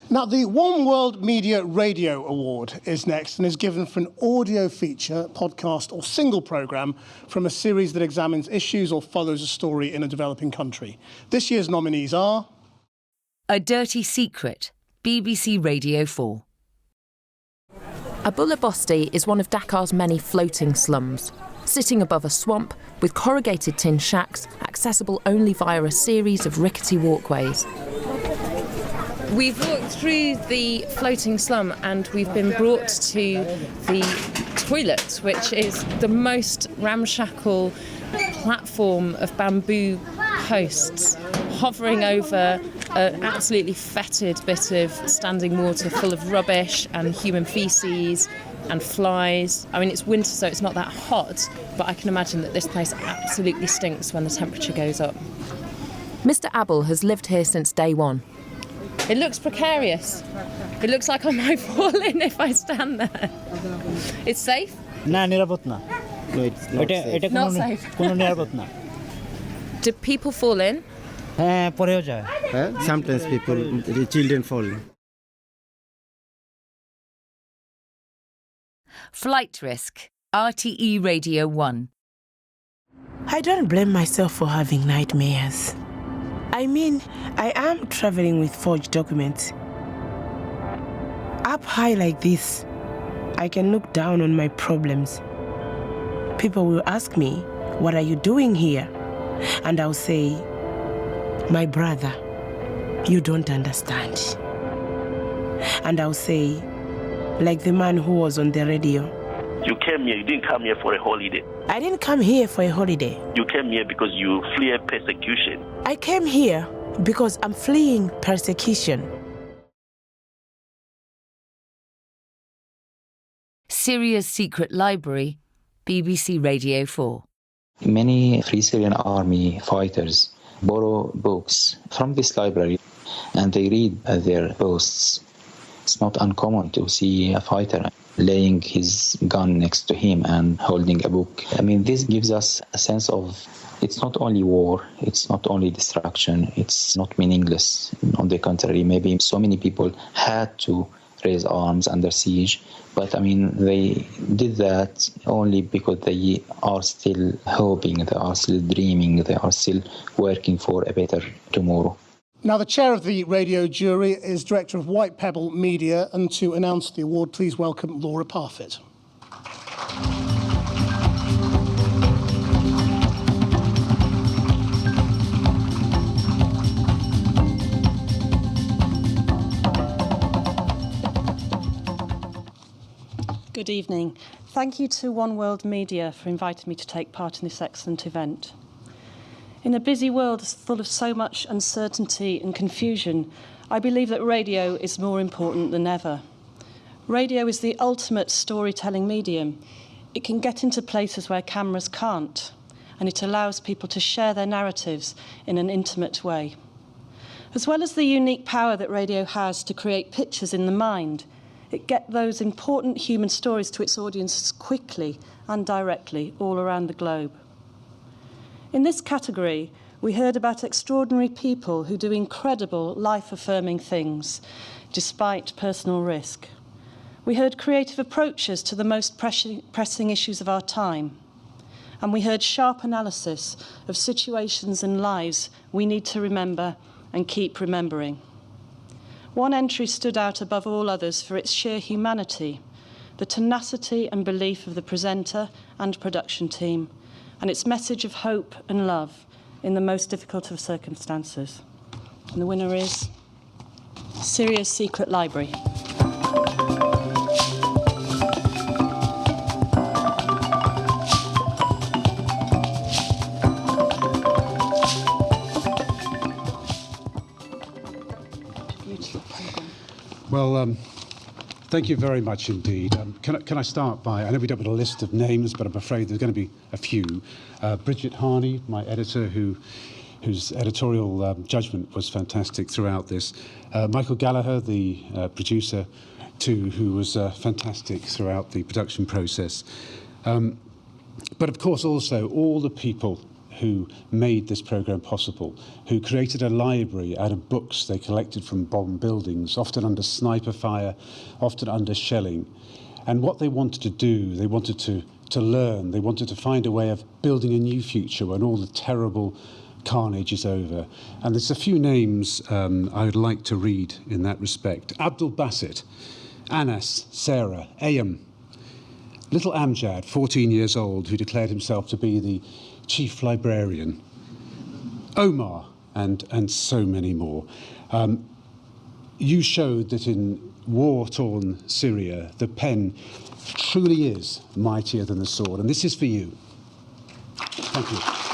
Now, the One World Media Radio Award is next and is given for an audio feature, podcast or single programme from a series that examines issues or follows a story in a developing country. This year's nominees are... A Dirty Secret, BBC Radio 4. Abula Bosti is one of Dakar's many floating slums, sitting above a swamp with corrugated tin shacks accessible only via a series of rickety walkways. We've walked through the floating slum and we've been brought to the toilet, which is the most ramshackle platform of bamboo posts hovering over an absolutely fetid bit of standing water full of rubbish and human faeces and flies. I mean, it's winter, so it's not that hot, but I can imagine that this place absolutely stinks when the temperature goes up. Mr. Abel has lived here since day one. It looks precarious. It looks like I might fall in if I stand there. It's safe? No, it's not safe. Not safe. Do people fall in? Sometimes the children fall in. Flight Risk, RTE Radio 1. I don't blame myself for having nightmares. I mean, I am traveling with forged documents. Up high like this, I can look down on my problems. People will ask me, "What are you doing here?" And I'll say, "My brother, you don't understand." And I'll say, like the man who was on the radio, "You came here, you didn't come here for a holiday. I didn't come here for a holiday. You came here because you flee persecution." I came here because I'm fleeing persecution. Syria's Secret Library, BBC Radio 4. Many Free Syrian Army fighters borrow books from this library and they read their posts. It's not uncommon to see a fighter laying his gun next to him and holding a book. I mean, this gives us a sense of it's not only war, it's not only destruction, it's not meaningless. On the contrary, maybe so many people had to raise arms under siege, but I mean, they did that only because they are still hoping, they are still dreaming, they are still working for a better tomorrow. Now, the chair of the radio jury is director of White Pebble Media, and to announce the award, please welcome Laura Parfitt. Good evening. Thank you to One World Media for inviting me to take part in this excellent event. In a busy world full of so much uncertainty and confusion, I believe that radio is more important than ever. Radio is the ultimate storytelling medium. It can get into places where cameras can't, and it allows people to share their narratives in an intimate way. As well as the unique power that radio has to create pictures in the mind, it gets those important human stories to its audiences quickly and directly all around the globe. In this category, we heard about extraordinary people who do incredible, life-affirming things, despite personal risk. We heard creative approaches to the most pressing issues of our time. And we heard sharp analysis of situations and lives we need to remember and keep remembering. One entry stood out above all others for its sheer humanity, the tenacity and belief of the presenter and production team, and its message of hope and love in the most difficult of circumstances. And the winner is Syria's Secret Library. Well, thank you very much indeed. Can I start by, I know we don't have a list of names, but I'm afraid there's going to be a few. Bridget Harney, my editor, whose editorial judgment was fantastic throughout this. Michael Gallagher, the producer, too, who was fantastic throughout the production process. But of course also all the people who made this programme possible, who created a library out of books they collected from bombed buildings, often under sniper fire, often under shelling. And what they wanted to do, they wanted to learn, they wanted to find a way of building a new future when all the terrible carnage is over. And there's a few names I would like to read in that respect. Abdul Basit, Anas, Sarah, Ayam, little Amjad, 14 years old, who declared himself to be the chief librarian, Omar, and so many more. You showed that in war-torn Syria, the pen truly is mightier than the sword, and this is for you. Thank you.